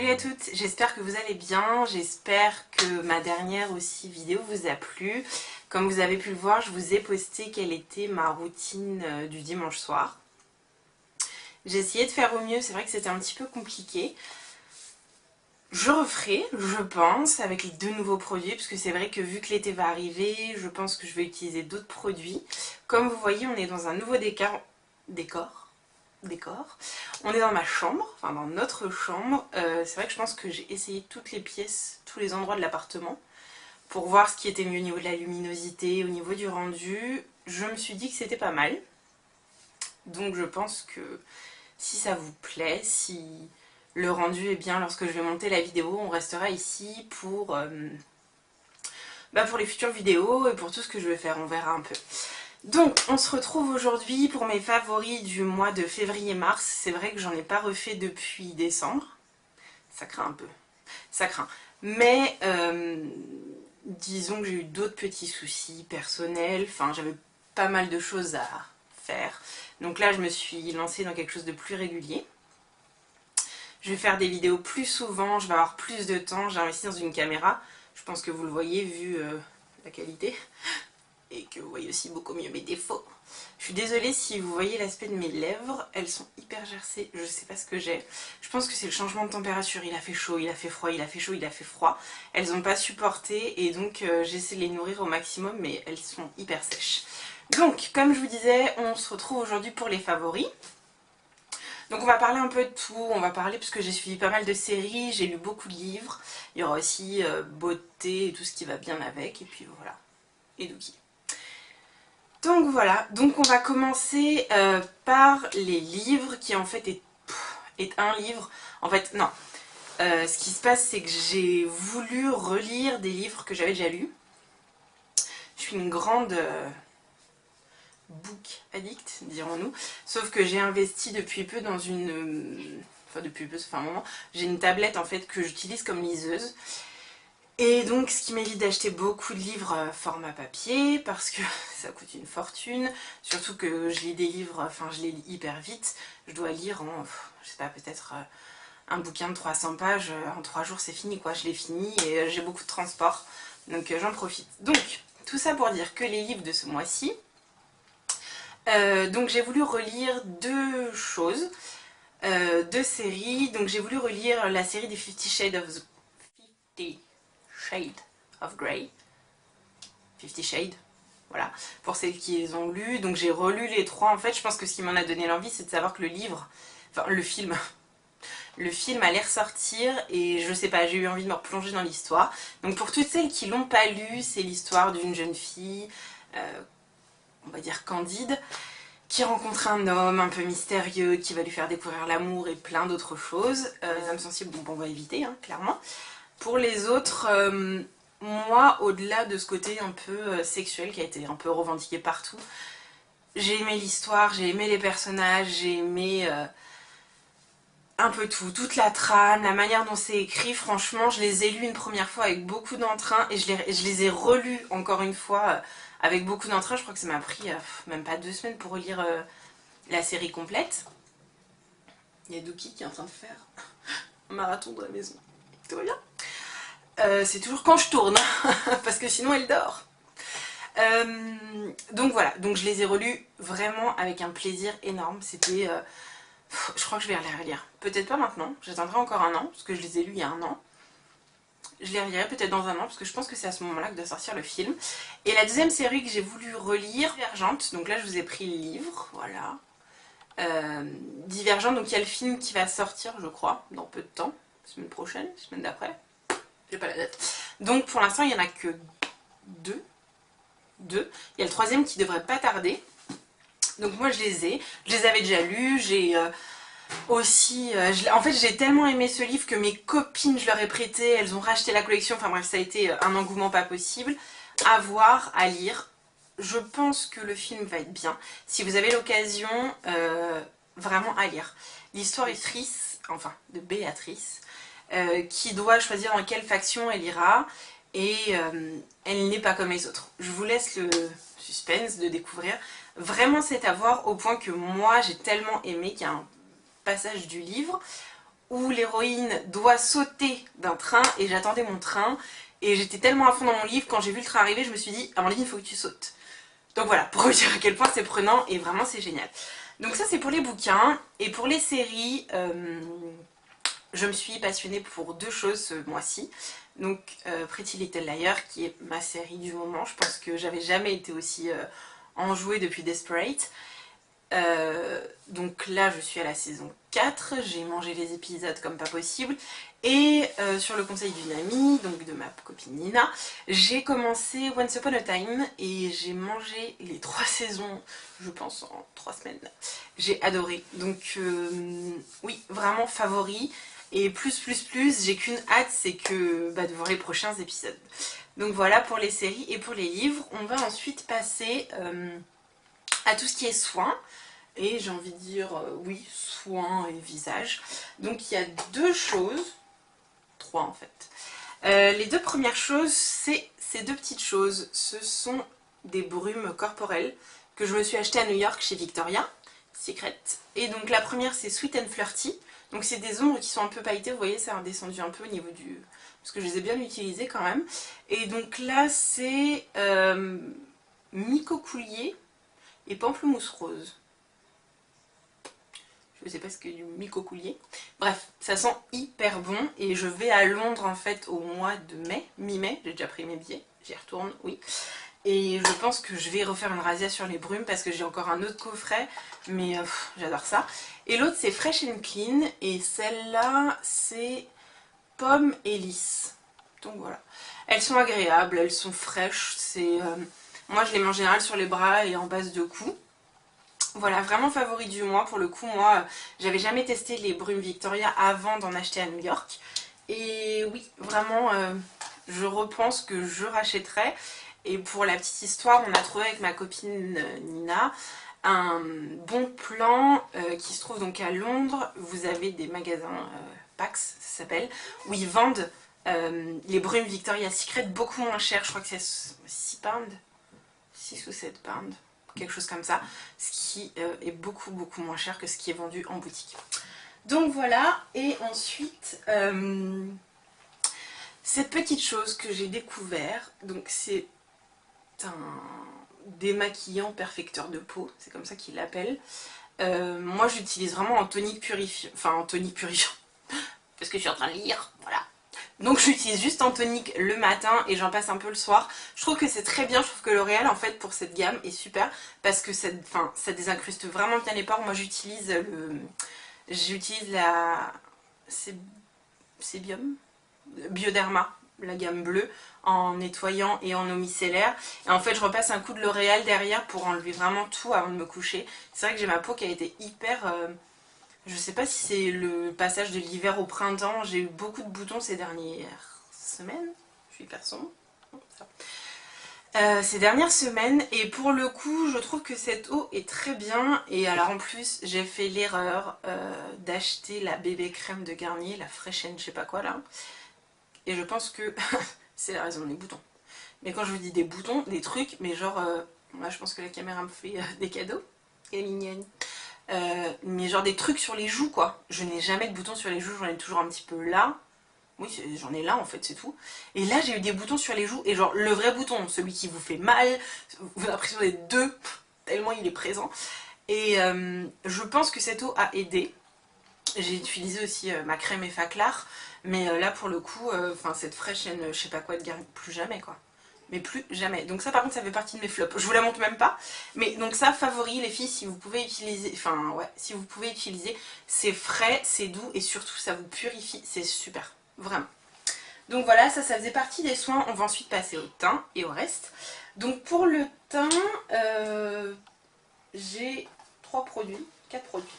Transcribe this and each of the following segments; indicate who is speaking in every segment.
Speaker 1: Salut à toutes, j'espère que vous allez bien, j'espère que ma dernière aussi vidéo vous a plu. Comme vous avez pu le voir, je vous ai posté quelle était ma routine du dimanche soir. J'ai essayé de faire au mieux, c'est vrai que c'était un petit peu compliqué. Je referai, je pense, avec les deux nouveaux produits, parce que c'est vrai que vu que l'été va arriver, je pense que je vais utiliser d'autres produits. Comme vous voyez, on est dans un nouveau décor. On est dans ma chambre, enfin dans notre chambre. C'est vrai que je pense que j'ai essayé toutes les pièces, tous les endroits de l'appartement pour voir ce qui était mieux au niveau de la luminosité, au niveau du rendu. Je me suis dit que c'était pas mal. Donc je pense que si ça vous plaît, si le rendu est bien lorsque je vais monter la vidéo, on restera ici pour les futures vidéos et pour tout ce que je vais faire, on verra un peu. Donc on se retrouve aujourd'hui pour mes favoris du mois de février-mars. C'est vrai que j'en ai pas refait depuis décembre. Ça craint un peu. Ça craint. Mais disons que j'ai eu d'autres petits soucis personnels. Enfin j'avais pas mal de choses à faire. Donc là je me suis lancée dans quelque chose de plus régulier. Je vais faire des vidéos plus souvent, je vais avoir plus de temps. J'ai investi dans une caméra. Je pense que vous le voyez vu la qualité. Et que vous voyez aussi beaucoup mieux mes défauts. Je suis désolée si vous voyez l'aspect de mes lèvres, elles sont hyper gercées, je sais pas ce que j'ai. Je pense que c'est le changement de température, il a fait chaud, il a fait froid, il a fait chaud, il a fait froid. Elles n'ont pas supporté et donc j'essaie de les nourrir au maximum mais elles sont hyper sèches. Donc comme je vous disais, on se retrouve aujourd'hui pour les favoris. Donc on va parler un peu de tout, on va parler parce que j'ai suivi pas mal de séries, j'ai lu beaucoup de livres. Il y aura aussi beauté et tout ce qui va bien avec et puis voilà. Et Dookie. Donc voilà, donc on va commencer par les livres qui en fait est un livre. En fait non, ce qui se passe c'est que j'ai voulu relire des livres que j'avais déjà lus. Je suis une grande book addict dirons-nous, sauf que j'ai investi depuis peu dans une... enfin depuis peu, ça fait un moment, j'ai une tablette en fait que j'utilise comme liseuse. Et donc ce qui m'évite d'acheter beaucoup de livres format papier parce que ça coûte une fortune, surtout que je lis des livres, enfin je les lis hyper vite, je dois lire en, je sais pas, peut-être un bouquin de 300 pages, en 3 jours c'est fini quoi, je l'ai fini et j'ai beaucoup de transport, donc j'en profite. Donc tout ça pour dire que les livres de ce mois-ci, donc j'ai voulu relire deux choses, deux séries, donc j'ai voulu relire la série des 50 Shades of Grey. 50 Shades, voilà, pour celles qui les ont lus. Donc j'ai relu les trois. En fait, je pense que ce qui m'en a donné l'envie, c'est de savoir que le livre, enfin le film allait ressortir et je sais pas, j'ai eu envie de me replonger dans l'histoire. Donc pour toutes celles qui l'ont pas lu, c'est l'histoire d'une jeune fille, on va dire candide, qui rencontre un homme un peu mystérieux, qui va lui faire découvrir l'amour et plein d'autres choses. Les âmes sensibles, bon, on va éviter, hein, clairement. Pour les autres, moi, au-delà de ce côté un peu sexuel qui a été un peu revendiqué partout, j'ai aimé l'histoire, j'ai aimé les personnages, j'ai aimé un peu tout, toute la trame, la manière dont c'est écrit. Franchement, je les ai lus une première fois avec beaucoup d'entrain et je les ai relus encore une fois avec beaucoup d'entrain. Je crois que ça m'a pris même pas 2 semaines pour relire la série complète. Il y a Dookie qui est en train de faire un marathon de la maison. Tout va bien? C'est toujours quand je tourne, parce que sinon elle dort. Donc voilà, donc je les ai relus vraiment avec un plaisir énorme. C'était... je crois que je vais les relire. Peut-être pas maintenant, j'attendrai encore un an, parce que je les ai lus il y a un an. Je les relirai peut-être dans un an, parce que je pense que c'est à ce moment-là que doit sortir le film. Et la deuxième série que j'ai voulu relire, Divergente, donc là je vous ai pris le livre, voilà. Divergente, donc il y a le film qui va sortir, je crois, dans peu de temps. Semaine prochaine, semaine d'après. J'ai pas la date. Donc pour l'instant il n'y en a que deux. Il y a le troisième qui devrait pas tarder. Donc moi je les avais déjà lus, j'ai aussi... en fait j'ai tellement aimé ce livre que mes copines je leur ai prêté, elles ont racheté la collection, enfin bref ça a été un engouement pas possible. À voir, à lire. Je pense que le film va être bien. Si vous avez l'occasion, vraiment à lire. L'histoire est triste, enfin de Béatrice, qui doit choisir dans quelle faction elle ira et elle n'est pas comme les autres. Je vous laisse le suspense de découvrir. Vraiment c'est à voir au point que moi j'ai tellement aimé qu'il y a un passage du livre où l'héroïne doit sauter d'un train et j'attendais mon train et j'étais tellement à fond dans mon livre, quand j'ai vu le train arriver je me suis dit à mon livre il faut que tu sautes. Donc voilà, pour vous dire à quel point c'est prenant et vraiment c'est génial. Donc ça c'est pour les bouquins. Et pour les séries, je me suis passionnée pour deux choses ce mois-ci. Donc Pretty Little Liars qui est ma série du moment. Je pense que j'avais jamais été aussi enjouée depuis Desperate. Donc là je suis à la saison 4, j'ai mangé les épisodes comme pas possible. Et sur le conseil d'une amie, donc de ma copine Nina, j'ai commencé Once Upon a Time et j'ai mangé les 3 saisons, je pense en 3 semaines. J'ai adoré, donc oui, vraiment favori. Et plus, j'ai qu'une hâte, c'est que de voir les prochains épisodes. Donc voilà pour les séries et pour les livres. On va ensuite passer à tout ce qui est soins. Et j'ai envie de dire, oui, soins et visage. Donc il y a deux choses, trois en fait. Les deux premières choses, c'est ces deux petites choses. Ce sont des brumes corporelles que je me suis achetées à New York chez Victoria's Secret. Et donc la première, c'est Sweet and Flirty. Donc c'est des ombres qui sont un peu pailletées, vous voyez, ça a redescendu un peu au niveau du... Parce que je les ai bien utilisées quand même. Et donc là, c'est Micocoulier et Pamplemousse Rose. Je sais pas ce que du Micocoulier. Bref, ça sent hyper bon et je vais à Londres en fait au mois de mai, mi-mai, j'ai déjà pris mes billets, j'y retourne, oui. Et je pense que je vais refaire une razzia sur les brumes parce que j'ai encore un autre coffret, mais j'adore ça. Et l'autre c'est Fresh and Clean et celle-là c'est Pomme et Lys. Donc voilà. Elles sont agréables, elles sont fraîches, c'est... moi je les mets en général sur les bras et en base de cou. Voilà, vraiment favori du mois. Pour le coup, moi, j'avais jamais testé les brumes Victoria avant d'en acheter à New York. Et oui, vraiment, je repense que je rachèterai. Et pour la petite histoire, on a trouvé avec ma copine Nina un bon plan qui se trouve donc à Londres. Vous avez des magasins Pax, ça s'appelle, où ils vendent les brumes Victoria's Secret beaucoup moins cher. Je crois que c'est 6 pounds, 6 ou 7 pounds. Quelque chose comme ça, ce qui est beaucoup moins cher que ce qui est vendu en boutique. Donc voilà, et ensuite cette petite chose que j'ai découvert, donc c'est un démaquillant perfecteur de peau, c'est comme ça qu'il l'appelle. Moi j'utilise vraiment en tonique purifiant, enfin en tonique purifiant, parce que je suis en train de lire, voilà. Donc j'utilise juste en tonique le matin et j'en passe un peu le soir. Je trouve que c'est très bien, je trouve que L'Oréal en fait pour cette gamme est super parce que ça désincruste vraiment bien les pores. Moi j'utilise la Sébium Bioderma, la gamme bleue, en nettoyant et en eau micellaire. Et en fait je repasse un coup de L'Oréal derrière pour enlever vraiment tout avant de me coucher. C'est vrai que j'ai ma peau qui a été hyper... je sais pas si c'est le passage de l'hiver au printemps, j'ai eu beaucoup de boutons ces dernières semaines, je suis hyper sombre, ces dernières semaines, et pour le coup je trouve que cette eau est très bien. Et alors en plus j'ai fait l'erreur d'acheter la bébé crème de Garnier, la Fresh and je sais pas quoi là, et je pense que c'est la raison des boutons. Mais quand je vous dis des boutons, des trucs, mais genre, moi je pense que la caméra me fait des cadeaux, elle est mignonne. Mais genre des trucs sur les joues quoi. Je n'ai jamais de boutons sur les joues, j'en ai toujours un petit peu là. Oui, j'en ai là en fait, c'est tout. Et là j'ai eu des boutons sur les joues, et genre le vrai bouton, celui qui vous fait mal, vous avez l'impression d'être deux, tellement il est présent. Et je pense que cette eau a aidé. J'ai utilisé aussi ma crème Effaclar, mais là pour le coup, cette Fresh and je sais pas quoi de Garnier, plus jamais quoi. Mais plus jamais. Donc ça par contre ça fait partie de mes flops. Je vous la montre même pas. Mais donc ça, favori les filles, si vous pouvez utiliser, si vous pouvez utiliser, c'est frais, c'est doux et surtout ça vous purifie, c'est super. Vraiment. Donc voilà, ça faisait partie des soins. On va ensuite passer au teint et au reste. Donc pour le teint, j'ai 4 produits. 4 produits.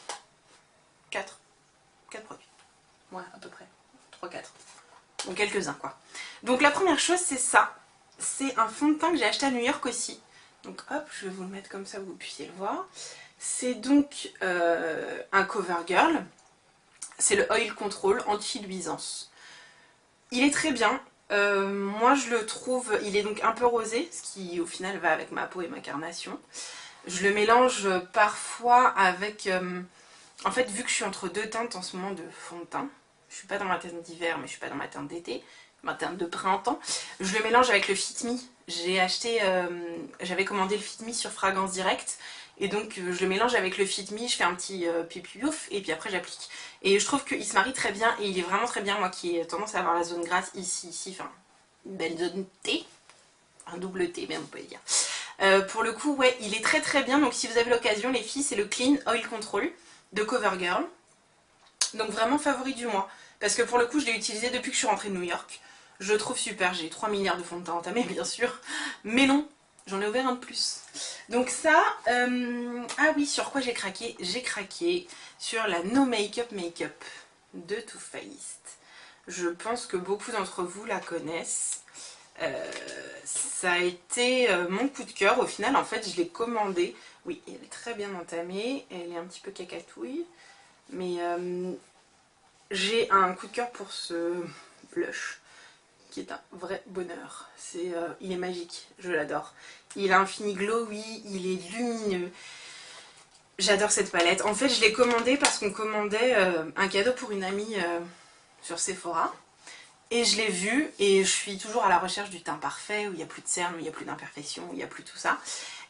Speaker 1: Ouais, à peu près. 3-4. Donc quelques-uns quoi. Donc la première chose c'est ça. C'est un fond de teint que j'ai acheté à New York aussi. Donc hop, je vais vous le mettre comme ça que vous puissiez le voir. C'est donc un CoverGirl. C'est le Oil Control anti-luisance. Il est très bien. Moi je le trouve, il est donc un peu rosé, ce qui au final va avec ma peau et ma carnation. Je le mélange parfois avec En fait, vu que je suis entre deux teintes en ce moment de fond de teint, je suis pas dans ma teinte d'hiver, mais je suis pas dans ma teinte d'été, ma teinte de printemps, je le mélange avec le Fit Me. J'ai acheté, j'avais commandé le Fit Me sur Fragrance Direct, et donc je le mélange avec le Fit Me, je fais un petit pipi ouf, et puis après j'applique. Et je trouve qu'il se marie très bien, et il est vraiment très bien, moi qui ai tendance à avoir la zone grasse ici, enfin, une belle zone T, un double T même on peut dire. Pour le coup, ouais, il est très très bien, donc si vous avez l'occasion les filles, c'est le Clean Oil Control de CoverGirl. Donc vraiment favori du mois. Parce que pour le coup, je l'ai utilisé depuis que je suis rentrée de New York. Je le trouve super. J'ai 3 milliards de fonds de teint entamés, bien sûr. Mais non, j'en ai ouvert un de plus. Donc ça, ah oui, sur quoi j'ai craqué? J'ai craqué sur la No Makeup Makeup de Too Faced. Je pense que beaucoup d'entre vous la connaissent. Ça a été mon coup de cœur. Au final, en fait, je l'ai commandée. Oui, elle est très bien entamée. Elle est un petit peu cacatouille. Mais j'ai un coup de cœur pour ce blush qui est un vrai bonheur. Il est magique, je l'adore. Il a un fini glowy, il est lumineux. J'adore cette palette. En fait, je l'ai commandée parce qu'on commandait un cadeau pour une amie sur Sephora. Et je l'ai vu et je suis toujours à la recherche du teint parfait, où il n'y a plus de cernes, où il n'y a plus d'imperfections, où il n'y a plus tout ça.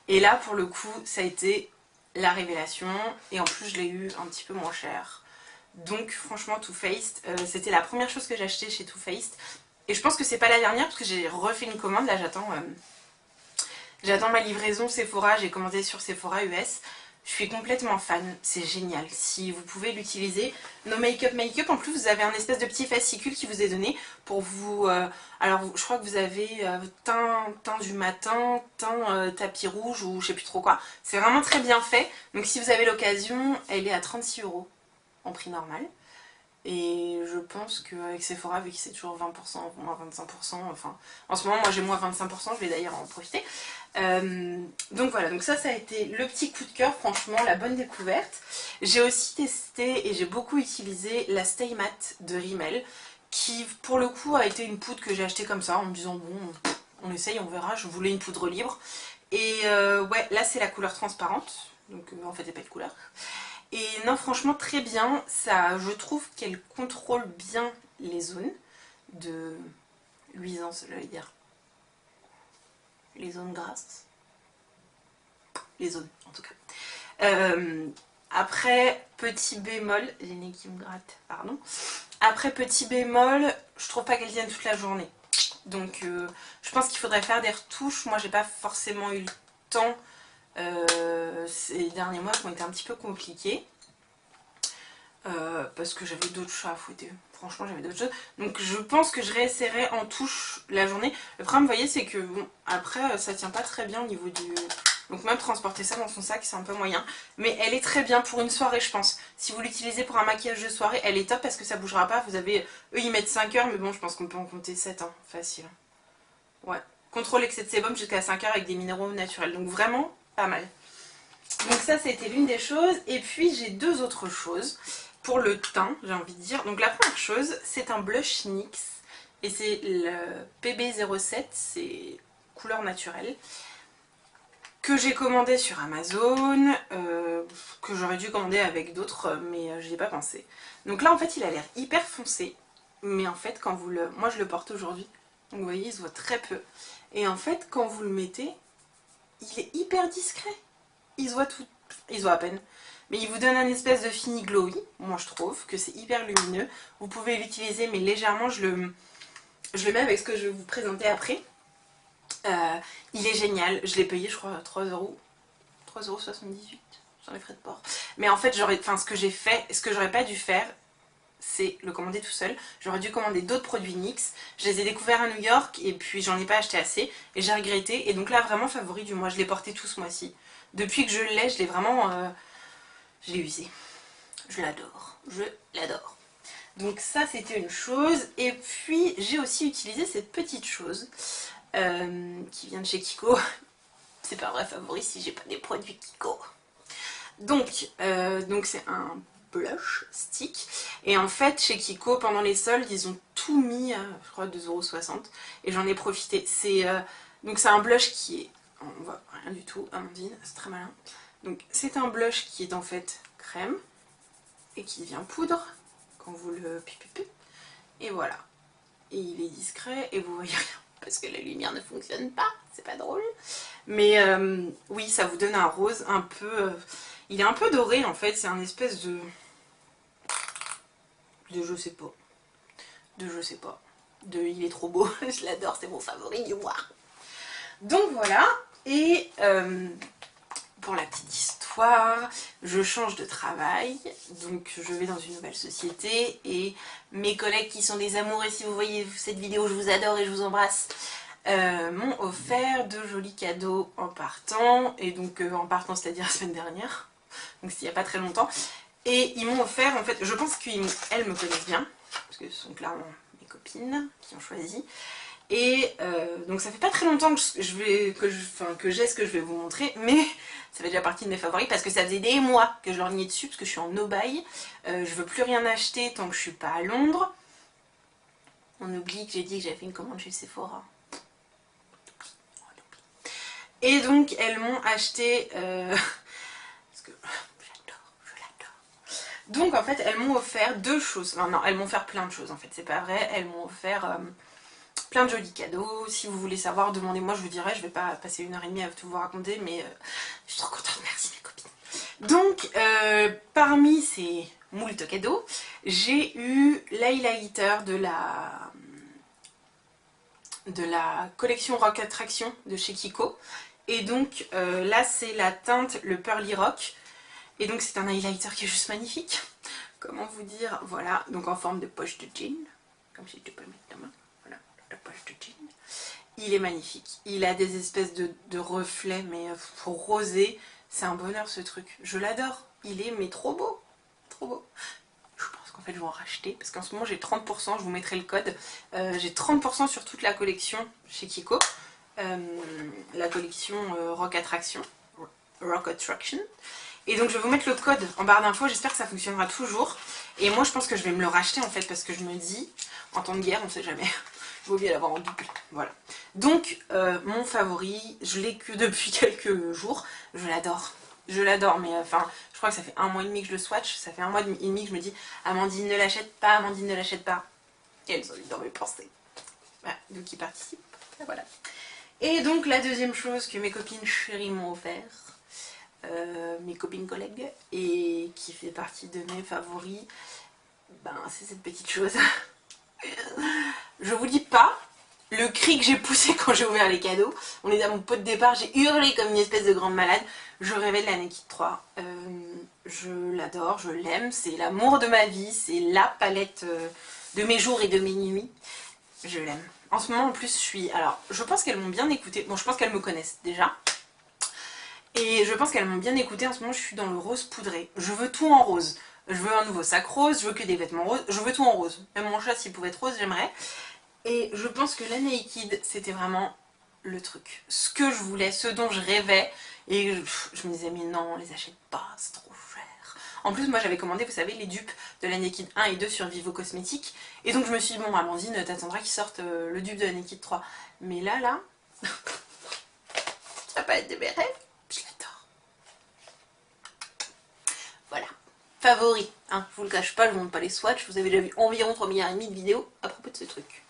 Speaker 1: Et là, pour le coup, ça a été la révélation. Et en plus, je l'ai eu un petit peu moins cher. Donc franchement Too Faced, c'était la première chose que j'ai acheté chez Too Faced. Et je pense que c'est pas la dernière parce que j'ai refait une commande, là j'attends ma livraison Sephora, j'ai commandé sur Sephora US. Je suis complètement fan, c'est génial. Si vous pouvez l'utiliser, No Makeup Makeup, en plus vous avez un espèce de petit fascicule qui vous est donné pour vous... alors je crois que vous avez teint du matin, teint tapis rouge ou je sais plus trop quoi. C'est vraiment très bien fait, donc si vous avez l'occasion, elle est à 36 € en prix normal. Et je pense qu'avec Sephora, vu que c'est toujours 20%, moins 25%, enfin, en ce moment, moi j'ai moins 25%, je vais d'ailleurs en profiter. Donc voilà, donc ça a été le petit coup de cœur, franchement, la bonne découverte. J'ai aussi testé et j'ai beaucoup utilisé la Stay Matte de Rimmel, qui pour le coup a été une poudre que j'ai achetée comme ça, en me disant bon, on essaye, on verra, je voulais une poudre libre. Et ouais, là c'est la couleur transparente, donc en fait il n'y a pas de couleur. Et non, franchement, très bien. Ça, je trouve qu'elle contrôle bien les zones de luisance, j'allais dire. Les zones grasses. Les zones, en tout cas. Après, petit bémol, j'ai le nez qui me gratte, pardon. Après, petit bémol, je trouve pas qu'elle tienne toute la journée. Donc, je pense qu'il faudrait faire des retouches. Moi, j'ai pas forcément eu le temps. Ces derniers mois qui ont été un petit peu compliqués. Parce que j'avais d'autres chats à fouetter. Franchement, j'avais d'autres choses. Donc je pense que je réessayerai en touche la journée. Le problème, vous voyez, c'est que bon, après, ça tient pas très bien au niveau du... Donc même transporter ça dans son sac, c'est un peu moyen. Mais elle est très bien pour une soirée, je pense. Si vous l'utilisez pour un maquillage de soirée, elle est top parce que ça bougera pas. Vous avez... Eux, ils mettent 5 heures, mais bon, je pense qu'on peut en compter 7, hein. Facile. Ouais. Contrôle excès de sébum jusqu'à 5 heures avec des minéraux naturels. Donc vraiment, pas mal. Donc ça, c'était l'une des choses. Et puis, j'ai deux autres choses. Pour le teint, j'ai envie de dire. Donc la première chose, c'est un blush NYX. Et c'est le PB07, c'est couleur naturelle. Que j'ai commandé sur Amazon. Que j'aurais dû commander avec d'autres, mais je n'y ai pas pensé. Donc là, en fait, il a l'air hyper foncé. Mais en fait, quand vous le... Moi, je le porte aujourd'hui. Donc vous voyez, il se voit très peu. Et en fait, quand vous le mettez, il est hyper discret. Il se voit tout... Il se voit à peine. Mais il vous donne un espèce de fini glowy, moi je trouve, que c'est hyper lumineux. Vous pouvez l'utiliser, mais légèrement, je le mets avec ce que je vais vous présenter après. Il est génial, je l'ai payé, je crois, 3 €. 3,78 € sur les frais de port. Mais en fait, ce que j'ai fait, ce que j'aurais pas dû faire, c'est le commander tout seul. J'aurais dû commander d'autres produits NYX. Je les ai découverts à New York et puis j'en ai pas acheté assez et j'ai regretté. Et donc là, vraiment favori du mois, je l'ai porté tout ce mois-ci. Depuis que je l'ai, je l'ai vraiment... je l'ai usé. Je l'adore. Je l'adore. Donc ça, c'était une chose. Et puis, j'ai aussi utilisé cette petite chose qui vient de chez Kiko. C'est pas un vrai favori si j'ai pas des produits Kiko. Donc c'est un blush stick. Et en fait, chez Kiko, pendant les soldes, ils ont tout mis à, je crois, 2,60 €. Et j'en ai profité. Donc c'est un blush qui est... On voit rien du tout, Amandine, c'est très malin. Donc c'est un blush qui est en fait crème. et qui devient poudre quand vous le pipipez. Et voilà. Et il est discret et vous voyez rien parce que la lumière ne fonctionne pas, c'est pas drôle. Mais oui, ça vous donne un rose un peu... il est un peu doré en fait, c'est un espèce de je sais pas. Il est trop beau, je l'adore, c'est mon favori du mois. Donc voilà, et pour la petite histoire, je change de travail, donc je vais dans une nouvelle société et mes collègues qui sont des amours, et si vous voyez cette vidéo, je vous adore et je vous embrasse, m'ont offert de jolis cadeaux en partant, et donc en partant c'est-à-dire la semaine dernière, donc c'était il n'y a pas très longtemps, et ils m'ont offert, en fait, je pense qu'elles me connaissent bien, parce que ce sont clairement mes copines qui ont choisi. Et donc ça fait pas très longtemps que j'ai ce que je vais vous montrer, mais ça fait déjà partie de mes favoris parce que ça faisait des mois que je lorgnais dessus parce que je suis en no-buy. Je veux plus rien acheter tant que je suis pas à Londres. On oublie que j'ai dit que j'avais fait une commande chez Sephora. Et donc elles m'ont acheté... parce que je l'adore. Donc en fait elles m'ont offert deux choses. Enfin, non, elles m'ont offert plein de choses en fait, c'est pas vrai. Elles m'ont offert... plein de jolis cadeaux. Si vous voulez savoir, demandez-moi, je vous dirai. Je vais pas passer 1h30 à tout vous raconter, mais je suis trop contente. Merci mes copines. Donc, parmi ces moult cadeaux, j'ai eu l'highlighter de la collection Rock Attraction de chez Kiko. Et donc, là, c'est la teinte, le Pearly Rock. Et donc, c'est un highlighter qui est juste magnifique. Comment vous dire? Voilà, donc en forme de poche de jean. Comme si tu peux mettre ta main. La poche de jean. Il est magnifique. Il a des espèces de reflets, mais pour rosé, c'est un bonheur ce truc. Je l'adore. Il est mais trop beau. Trop beau. Je pense qu'en fait je vais en racheter parce qu'en ce moment j'ai 30%, je vous mettrai le code. J'ai 30% sur toute la collection chez Kiko. La collection Rock Attraction. Rock Attraction. Et donc je vais vous mettre le code en barre d'infos, j'espère que ça fonctionnera toujours. Et moi je pense que je vais me le racheter en fait parce que je me dis, en temps de guerre on sait jamais. Il vaut mieux l'avoir en double. Voilà. Donc, mon favori, je l'ai que depuis quelques jours. Je l'adore. Je l'adore, mais enfin, je crois que ça fait 1 mois et demi que je le swatch. Ça fait 1 mois et demi que je me dis, Amandine ne l'achète pas, Amandine ne l'achète pas. Et elles sont dans mes pensées. Voilà, donc ils participent. Et voilà. Et donc, la deuxième chose que mes copines chéries m'ont offert, mes copines collègues, et qui fait partie de mes favoris, ben, c'est cette petite chose. Je vous dis pas le cri que j'ai poussé quand j'ai ouvert les cadeaux. On est à mon pot de départ, j'ai hurlé comme une espèce de grande malade. Je rêvais de la Naked 3. Je l'adore, je l'aime, c'est l'amour de ma vie, c'est la palette de mes jours et de mes nuits. Je l'aime. En ce moment en plus je suis... Alors je pense qu'elles m'ont bien écouté. Bon, je pense qu'elles me connaissent déjà. Et je pense qu'elles m'ont bien écouté. En ce moment je suis dans le rose poudré. Je veux tout en rose. Je veux un nouveau sac rose, je veux que des vêtements roses, je veux tout en rose. Même mon chat s'il pouvait être rose j'aimerais. Et je pense que la Naked c'était vraiment le truc. Ce que je voulais, ce dont je rêvais. Et je me disais mais non, on les achète pas, c'est trop cher. En plus moi j'avais commandé, vous savez, les dupes de la Naked 1 et 2 sur Vivo Cosmétiques. Et donc je me suis dit bon Amandine, t'attendras qu'ils sortent le dupe de la Naked 3. Mais là, ça va pas être de mes rêves. Je l'adore. Voilà. Favori, hein, je vous le cache pas, je vous montre pas les swatchs, vous avez déjà vu environ 3,5 milliards de vidéos à propos de ce truc.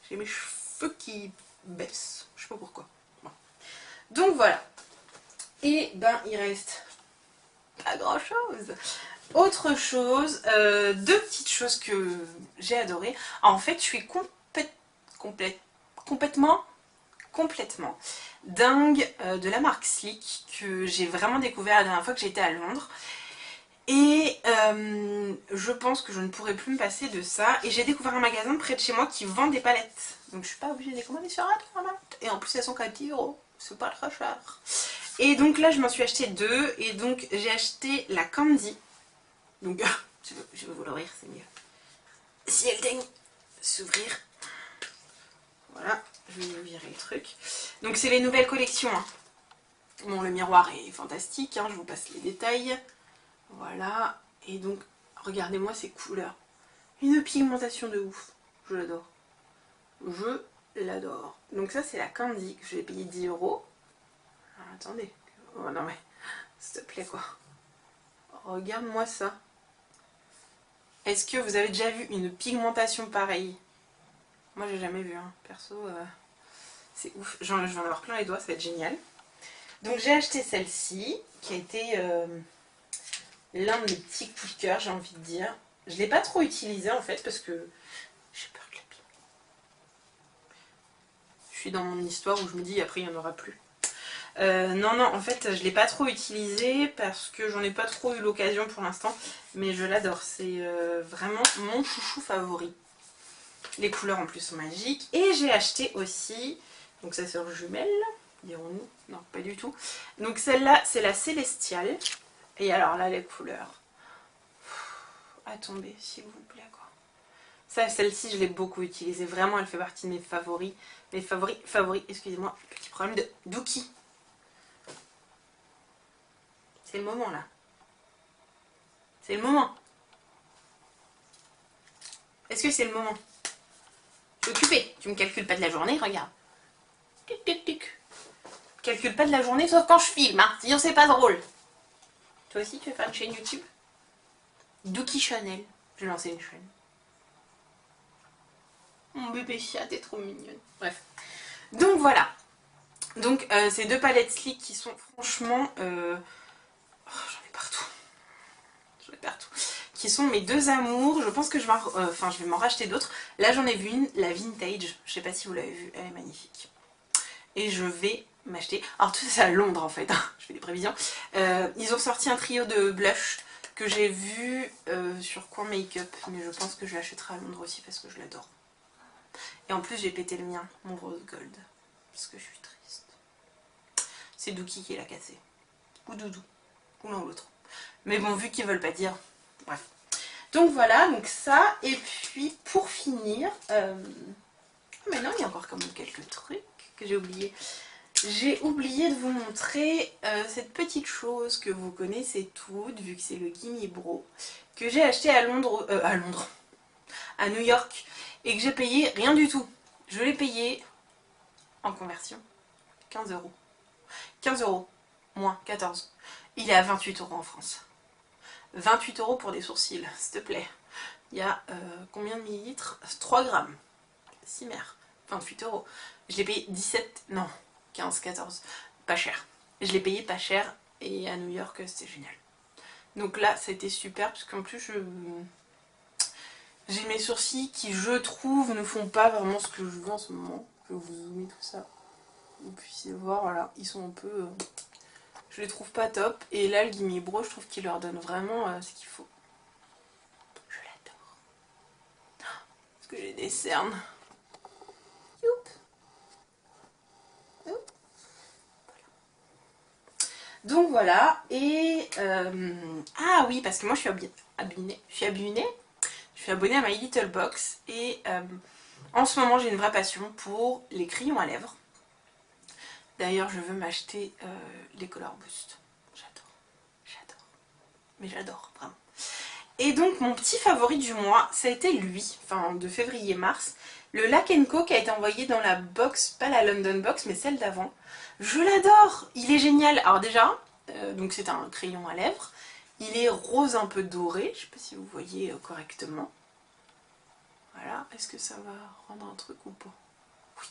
Speaker 1: J'ai mes cheveux qui baissent, je sais pas pourquoi. Bon. Donc voilà. Et ben il reste pas grand chose. Autre chose, deux petites choses que j'ai adorées. En fait je suis complètement dingue de la marque Sleek que j'ai vraiment découvert la dernière fois que j'étais à Londres. Et je pense que je ne pourrai plus me passer de ça. Et j'ai découvert un magasin près de chez moi qui vend des palettes. Donc je suis pas obligée de les commander sur Internet. Et en plus elles sont qu'à 10 €. C'est pas très cher. Et donc là je m'en suis acheté deux. Et donc j'ai acheté la Candy. Donc je vais vous l'ouvrir, c'est mieux. Si elle daigne s'ouvrir. Voilà, je vais vous virer le truc. Donc c'est les nouvelles collections. Hein. Bon, le miroir est fantastique. Hein, je vous passe les détails. Voilà, et donc, regardez-moi ces couleurs. Une pigmentation de ouf. Je l'adore. Je l'adore. Donc ça, c'est la Candy que je vais payer 10 €. Alors, attendez. Oh non mais, s'il te plaît quoi. Regarde-moi ça. Est-ce que vous avez déjà vu une pigmentation pareille? Moi j'ai jamais vu, hein. Perso, c'est ouf. Je vais en avoir plein les doigts, ça va être génial. Donc j'ai acheté celle-ci, qui a été l'un de mes petits coups de cœur, j'ai envie de dire. Je ne l'ai pas trop utilisée en fait, parce que j'ai peur de l'abîmer. Je suis dans mon histoire où je me dis après il n'y en aura plus. Non, en fait, je l'ai pas trop utilisé parce que j'en ai pas trop eu l'occasion pour l'instant. Mais je l'adore, c'est vraiment mon chouchou favori. Les couleurs en plus sont magiques. Et j'ai acheté aussi, donc sa sœur jumelle, dirons-nous, non pas du tout. Donc celle-là, c'est la Célestiale. Et alors là, les couleurs, à tomber, s'il vous plaît, quoi. Ça, celle-ci, je l'ai beaucoup utilisée. Vraiment, elle fait partie de mes favoris. Mes favoris, excusez-moi, petit problème de Dookie. C'est le moment là. C'est le moment. Est-ce que c'est le moment? Je suis occupée. Tu me calcules pas de la journée, regarde. Tic tic tic. Calcule pas de la journée sauf quand je filme, hein. Sinon c'est pas drôle. Toi aussi tu veux faire une chaîne YouTube? Dookie Chanel. Je vais lancer une chaîne. Mon bébé chat, t'es trop mignonne. Bref. Donc voilà. Donc ces deux palettes Sleek qui sont franchement... j'en ai partout. J'en ai partout. Qui sont mes deux amours. Je pense que je vais m'en racheter d'autres. Là j'en ai vu une, la Vintage. Je sais pas si vous l'avez vue, elle est magnifique. Et je vais m'acheter... Alors tout ça c'est à Londres en fait, je fais des prévisions. Ils ont sorti un trio de blush que j'ai vu sur Coin Makeup. Mais je pense que je l'achèterai à Londres aussi parce que je l'adore. Et en plus j'ai pété le mien, mon rose gold. Parce que je suis triste. C'est Dookie qui l'a cassé. Ou Doudou. Ou l'un ou l'autre. Mais bon, vu qu'ils veulent pas dire. Bref. Donc voilà, donc ça. Et puis pour finir... Mais non, il y a encore quand même quelques trucs que j'ai oubliés. J'ai oublié de vous montrer cette petite chose que vous connaissez toutes, vu que c'est le Gimme Bro, que j'ai acheté à Londres, à New York, et que j'ai payé rien du tout. Je l'ai payé en conversion 15 €. 15 € moins 14. Il est à 28 € en France. 28 € pour des sourcils, s'il te plaît. Il y a combien de millilitres? 3 grammes. 6 mères. 28 €. Je l'ai payé 17, non, 15, 14. Pas cher. Je l'ai payé pas cher et à New York c'était génial. Donc là ça a été super parce qu'en plus j'ai mes sourcils qui je trouve ne font pas vraiment ce que je veux en ce moment. Je vais vous zoomer tout ça. Vous puissiez voir, voilà, ils sont un peu... je les trouve pas top. Et là le Gimme Bro je trouve qu'il leur donne vraiment ce qu'il faut. Je l'adore. Parce que j'ai des cernes. Youp. Donc voilà, et ah oui, parce que moi je suis abonnée à My Little Box, et en ce moment j'ai une vraie passion pour les crayons à lèvres. D'ailleurs je veux m'acheter les Color Boost, j'adore, mais j'adore vraiment. Et donc mon petit favori du mois, ça a été lui, enfin de février-mars, le Lac & Co qui a été envoyé dans la box, pas la London Box mais celle d'avant. Je l'adore, il est génial. Alors déjà, donc c'est un crayon à lèvres, il est rose un peu doré, je sais pas si vous voyez correctement. Voilà, est-ce que ça va rendre un truc ou pas? Oui,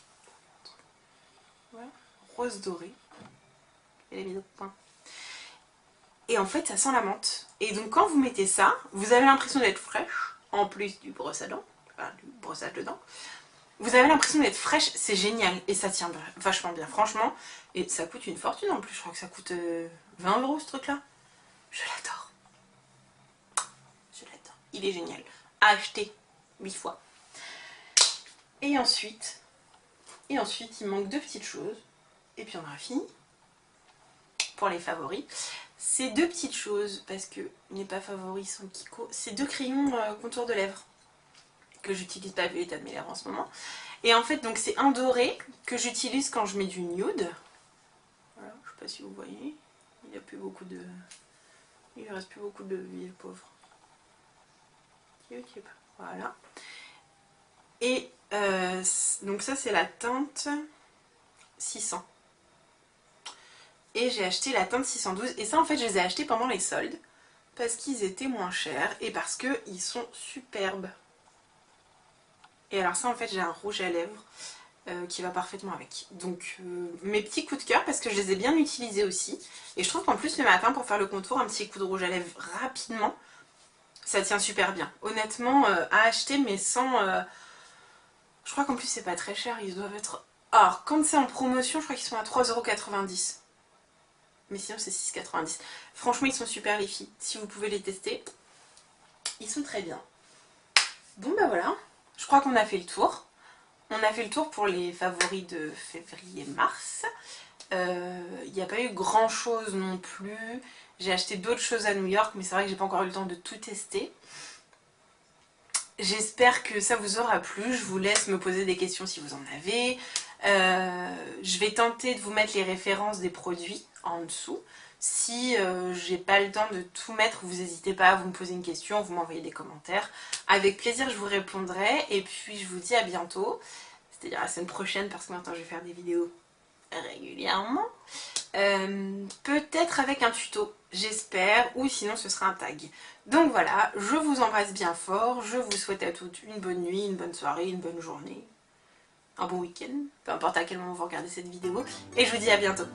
Speaker 1: voilà, rose doré. Et les deux points. Et en fait ça sent la menthe. Et donc quand vous mettez ça, vous avez l'impression d'être fraîche, en plus du brosse à dents, enfin du brossage de dents. Vous avez l'impression d'être fraîche, c'est génial. Et ça tient vachement bien, franchement. Et ça coûte une fortune en plus, je crois que ça coûte 20 € ce truc là. Je l'adore. Je l'adore. Il est génial. À acheter 8 fois. Et ensuite, il manque deux petites choses. Et puis on aura fini. Pour les favoris. Ces deux petites choses, parce que mes pas favoris sont Kiko, c'est deux crayons contour de lèvres que j'utilise pas vu l'état de mes lèvres en ce moment. Et en fait, donc c'est un doré que j'utilise quand je mets du nude. Voilà, je sais pas si vous voyez. Il n'y a plus beaucoup de... Il ne reste plus beaucoup de vie, le pauvre. Voilà. Et donc ça c'est la teinte 600. Et j'ai acheté la teinte 612. Et ça en fait je les ai achetés pendant les soldes. parce qu'ils étaient moins chers et parce qu'ils sont superbes. Et alors ça en fait j'ai un rouge à lèvres qui va parfaitement avec. Donc mes petits coups de cœur parce que je les ai bien utilisés aussi. Et je trouve qu'en plus le matin pour faire le contour, un petit coup de rouge à lèvres rapidement, ça tient super bien. Honnêtement à acheter mais sans... Je crois qu'en plus c'est pas très cher, ils doivent être... Alors quand c'est en promotion je crois qu'ils sont à 3,90 €. Mais sinon c'est 6,90 €. Franchement ils sont super les filles. Si vous pouvez les tester, ils sont très bien. Bon bah voilà, je crois qu'on a fait le tour. On a fait le tour pour les favoris de février-mars. Il n'y a pas eu grand chose non plus. J'ai acheté d'autres choses à New York, mais c'est vrai que j'ai pas encore eu le temps de tout tester. J'espère que ça vous aura plu. Je vous laisse me poser des questions si vous en avez. Je vais tenter de vous mettre les références des produits en dessous. Si j'ai pas le temps de tout mettre, vous n'hésitez pas à vous me poser une question, vous m'envoyez des commentaires. Avec plaisir, je vous répondrai. Et puis, je vous dis à bientôt. C'est-à-dire la semaine prochaine, parce que maintenant, je vais faire des vidéos régulièrement. Peut-être avec un tuto, j'espère. Ou sinon, ce sera un tag. Donc voilà, je vous embrasse bien fort. Je vous souhaite à toutes une bonne nuit, une bonne soirée, une bonne journée. Un bon week-end. Peu importe à quel moment vous regardez cette vidéo. Et je vous dis à bientôt.